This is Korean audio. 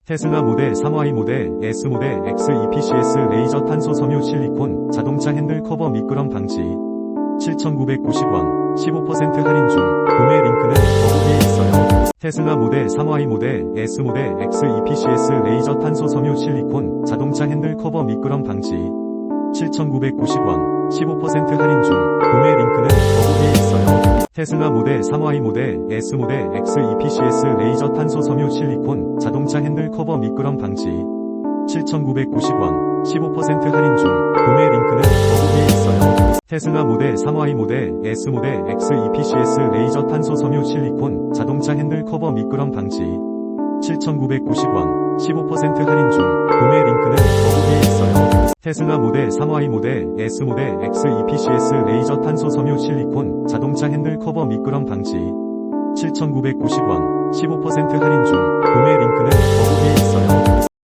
테슬라 모델 3Y 모델 S 모델 X EPCS 레이저 탄소 섬유 실리콘 자동차 핸들 커버 미끄럼 방지 7,990원 15% 할인 중. 구매 링크는 더보기에 있어요. 테슬라 모델 3Y 모델 S 모델 X EPCS 레이저 탄소 섬유 실리콘 자동차 핸들 커버 미끄럼 방지 7,990원 15% 할인 중. 구매 링크는 더보기에 있어요. 테슬라 모델 3Y 모델 S 모델 X EPCS 레이저 탄소 섬유 실리콘 자동차 핸들 커버 미끄럼 방지 7,990원 15% 할인 중. 구매 링크는 더보기에 있어요. 테슬라 모델 3Y 모델 S 모델 X EPCS 레이저 탄소 섬유 실리콘 자동차 핸들 커버 미끄럼 방지 7,990원 15% 할인 중. 구매 링크는 더보기에 있어요. 테슬라 모델 3Y 모델 S 모델 X EPCS 레이저 탄소 섬유 실리콘 자동차 핸들 커버 미끄럼 방지 7,990원 15% 할인 중. 구매 링크는